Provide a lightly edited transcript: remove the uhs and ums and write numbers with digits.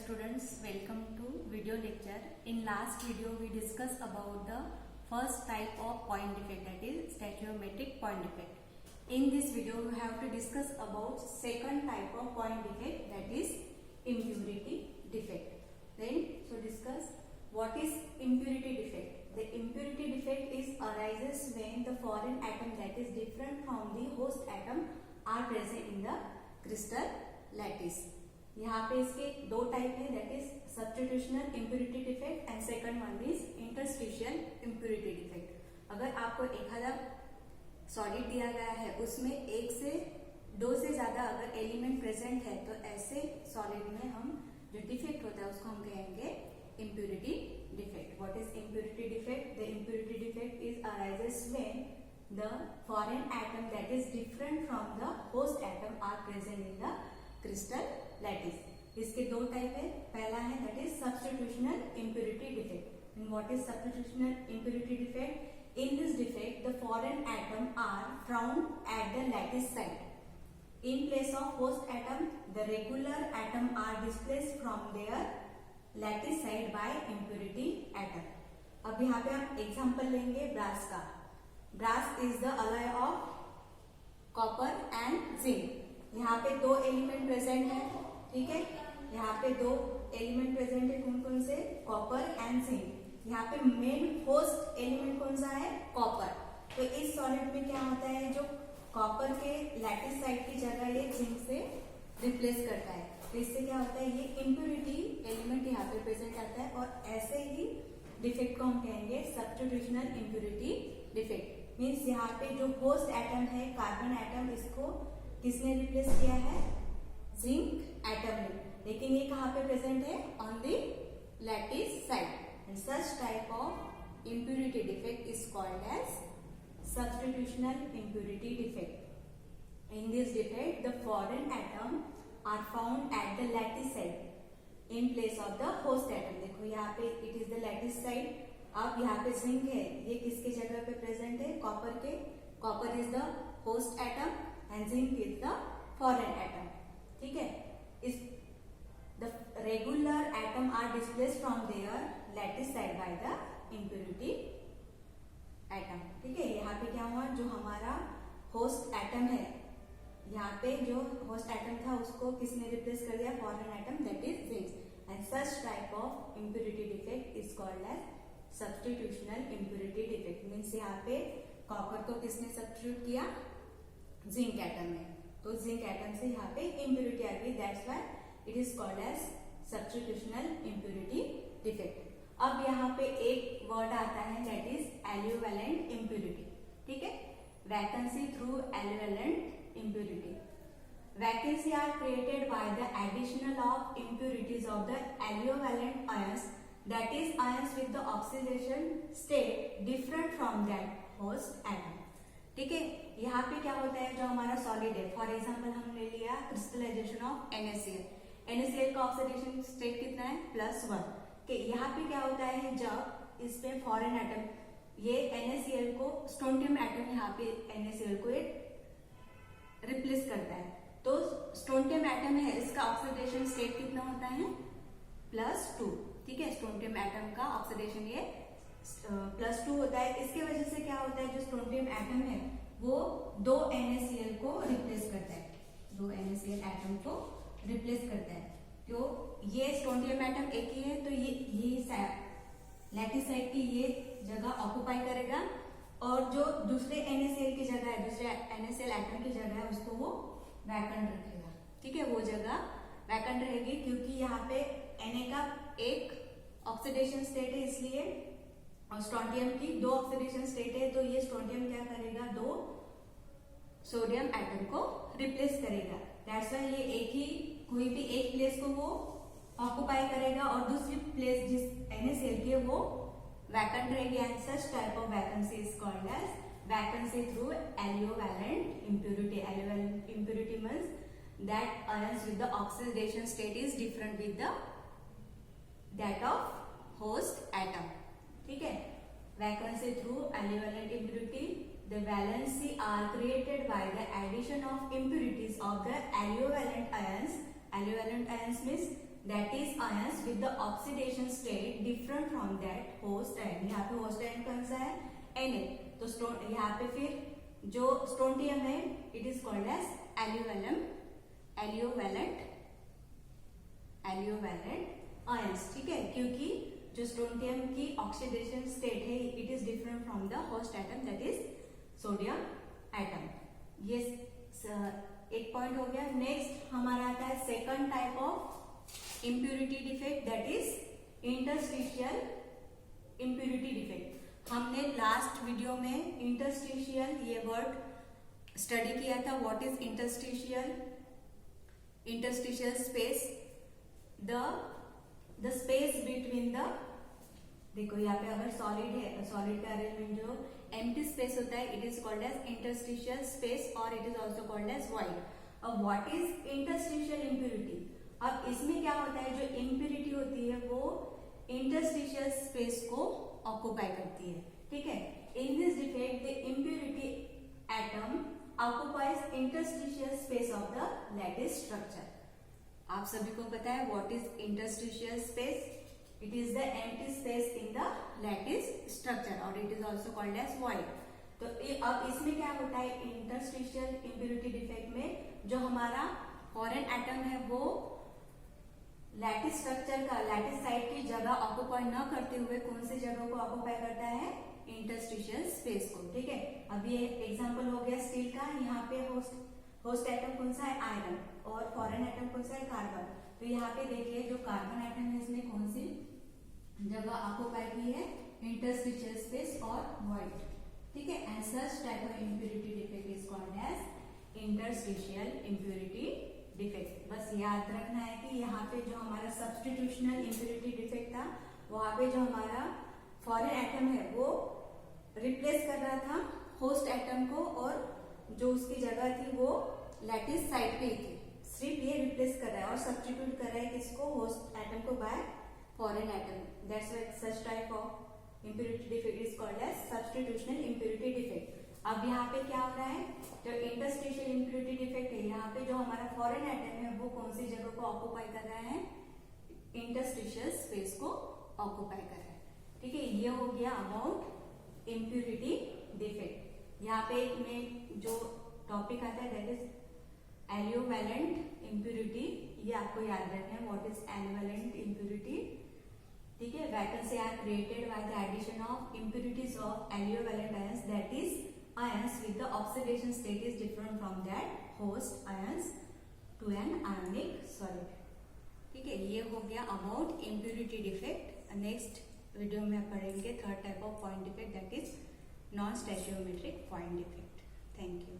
students, welcome to video lecture. In last video we discussed about the first type of point defect, that is stoichiometric point defect. In this video we have to discuss about second type of point defect, that is impurity defect. Then discuss what is impurity defect. The impurity defect is arises when the foreign atom that is different from the host atom are present in the crystal lattice. यहाँ पे इसके दो type है, that is substitutional impurity defect and second one is interstitial impurity defect. अगर आपको एक आधा solid दिया गया है उसमें एक से दो से ज्यादा अगर एलिमेंट प्रेजेंट है तो ऐसे सॉलिड में हम जो डिफेक्ट होता है उसको हम कहेंगे impurity defect. What is impurity defect? The impurity defect is arises when the foreign atom that is different from the host atom are present in the crystal lattice. इसके दो टाइप है. पहला है that is substitutional impurity defect. And what is substitutional impurity defect? In this defect, the foreign atom are found at the lattice site. In place of host atom, the regular atom are displaced from their lattice site by impurity atom. अब यहाँ पे हम example लेंगे brass का. Brass is the alloy of copper and zinc. यहाँ पे दो element present है, ठीक है. यहाँ पे दो एलिमेंट प्रेजेंट है, कौन कौन से? Copper and zinc. यहाँ पे मेन होस्ट एलिमेंट कौन सा है? कॉपर. तो इस सॉलिड में क्या होता है, जो कॉपर के लैटिस साइड की जगह ये जिंक से रिप्लेस करता है. तो इससे क्या होता है, ये इम्प्यूरिटी एलिमेंट यहाँ पे प्रेजेंट आता है और ऐसे ही डिफेक्ट को हम कहेंगे सब्स्टिट्यूशनल इम्प्यूरिटी डिफेक्ट. मीन्स यहाँ पे जो होस्ट एटम है कार्बन एटम, इसको किसने रिप्लेस किया है? जिंक एटम ने. लेकिन ये कहाँ पे प्रेजेंट है? On the lattice side. And such type of impurity defect is called as substitutional impurity defect. In this defect the foreign atom are found at the lattice side in place of the host atom. देखो यहाँ पे it is the lattice side. अब यहाँ पे zinc है, ये किसके जगह पे प्रेजेंट है? कॉपर के. Copper is the host atom and zinc is the foreign atom. ठीक है. इस the regular atom are displaced from their lattice site by the impurity atom. ठीक है. यहाँ पे क्या हुआ, जो हमारा होस्ट एटम है, यहाँ पे जो होस्ट एटम था उसको किसने रिप्लेस कर दिया? Foreign atom, that is zinc. And such type of impurity defect is called as substitutional impurity defect. Means यहाँ पे कॉपर को किसने सब्स्टिट्यूट किया? जिंक एटम ने. तो जिंक एटम से यहाँ पे इम्प्यूरिटी आ गई, that's why it is called as substitutional impurity defect. अब यहाँ पे एक वर्ड आता है, दैट इज एल्यूवेलेंट इम्प्यूरिटी. ठीक है. Vacancy through aliovalent impurity. Vacancy are created by the additional of impurities of the aliovalent ions, that is ions with the oxidation state different from that host atom. ठीक है. यहाँ पे क्या होता है, जो हमारा सॉलिड है, फॉर एग्जांपल हम ले लिया क्रिस्टलाइजेशन ऑफ NaCl. NaCl का ऑक्सीडेशन स्टेट कितना है? +1. के यहाँ पे क्या होता है, जब इसमें फॉरेन एटम ये NaCl को स्ट्रोंटियम एटम यहाँ पे NaCl को एक रिप्लेस करता है. तो स्ट्रोंटियम एटम है, इसका ऑक्सीडेशन स्टेट कितना होता है? +2. ठीक है. स्ट्रोंटियम एटम का ऑक्सीडेशन ये +2 होता है. इसके वजह से क्या होता है, जो स्ट्रोंटियम एटम है वो दो NaCl को रिप्लेस करता है. दो NaCl एटम को रिप्लेस करता है. तो ये स्ट्रोंटियम एटम एक ही है, तो ये लैटिस साइड की ये जगह ऑक्युपाई करेगा और जो दूसरे NaCl की जगह है, दूसरे NaCl एटम की जगह है, उसको वो वैकेंट रखेगा. ठीक है. वो जगह वैकेंट रहेगी क्योंकि यहाँ पे Na का एक ऑक्सीडेशन स्टेट है, इसलिए और स्ट्रोंटियम की दो ऑक्सीडेशन स्टेट है. तो ये स्ट्रोंटियम क्या करेगा? दो सोडियम एटम को रिप्लेस करेगा. दैट्स व्हाई ये एक ही कोई भी एक प्लेस को वो ऑक्युपाई करेगा और दूसरी प्लेस जिस NaCl की है वो वैकेंट रहेगी. And such type of vacancy is called as vacancy through aliovalent impurity. Aliovalent impurity means that ions with the oxidation state is different with that of host atom. ठीक है. Vacancy through equivalent impurity. The valency are created by the addition of impurities of the equivalent ions. Equivalent ions means that is ions with the oxidation state different from that host ion. यहाँ पे host ion कौन सा है? Na. तो यहाँ पे फिर जो strontium है it is called as aliovalent ions. ठीक है, क्योंकि जो स्ट्रोंटियम की ऑक्सीडेशन स्टेट है it is different from the host atom that is sodium atom. ये एक पॉइंट हो गया. नेक्स्ट हमारा आता है second type of impurity defect that is interstitial impurity defect. हमने लास्ट वीडियो में इंटरस्टिशियल ये वर्ड स्टडी किया था. What is interstitial space, the space between the, देखो यहाँ पे अगर सॉलिड है, सॉलिड का अरेंजमेंट जो एम्प्टी स्पेस होता है it is called as interstitial space और it is also called as void. अब व्हाट इज इंटरस्टिशियल इम्प्यूरिटी? अब इसमें क्या होता है, जो इम्प्यूरिटी होती है वो इंटरस्टिशियल स्पेस को ऑक्युपाई करती है. ठीक है, in this defect the impurity atom occupies interstitial space of the lattice structure. आप सभी को पता है what is interstitial space. It is the empty space in the lattice structure और it is also called as void. तो अब इसमें क्या होता है, इंटरस्टिशियल इम्प्यूरिटी डिफेक्ट में जो हमारा फॉरेन एटम है वो लैटिस स्ट्रक्चर का, लैटिस साइड की जगह ऑक्युपाई न करते हुए कौन सी जगह को ऑक्युपाई करता है, इंटरस्टिशियल स्पेस को. ठीक है, अभी एग्जांपल हो गया स्टील का. यहाँ पे होस्ट एटम कौन सा है, आयरन, और फॉरेन एटम कौन सा है, कार्बन. तो यहाँ पे देखिए जो कार्बन एटम है इसने कौन सी जगह ऑक्युपाई की है, इंटरस्टिशियल स्पेस और वॉइड. ठीक है, and such type of impurity defect is called as interstitial impurity defect. बस याद रखना है कि यहाँ पे जो हमारा सब्स्टिट्यूशनल इम्प्यूरिटी डिफेक्ट था वहां पे जो हमारा फॉरेन एटम है वो रिप्लेस कर रहा था होस्ट एटम को और जो उसकी जगह थी वो लैटिस साइड पे थी. सिर्फ ये रिप्लेस कर रहा है और सब्स्टिट्यूट कर रहा है किसको, होस्ट एटम को by foreign atom. That's why such type of impurity defect is called as substitutional impurity defect. अब यहाँ पे क्या हो रहा है, जो इंटरस्टिशियल इम्प्यूरिटी डिफेक्ट है यहाँ पे जो हमारा फॉरेन एटम है वो कौन सी जगह को ऑक्युपाई कर रहा है, इंटरस्टिशियल स्पेस को ऑक्युपाई कर रहा है. ठीक है, ये हो गया अबाउट इम्प्यूरिटी डिफेक्ट. यहाँ पे में जो टॉपिक आता है दैट इज एलियोवैलेंट इम्प्यूरिटी. ये आपको याद रखना है व्हाट इज एलियोवैलेंट इम्प्यूरिटी. ठीक है, vacancy are created by the addition of impurities of aliovalent ions that is ions with the oxidation state is different from that host ions to an ionic solid. ठीक है, ये हो गया about impurity defect. Next video में पढ़ेंगे third type of point defect that is non stoichiometric point defect. Thank you.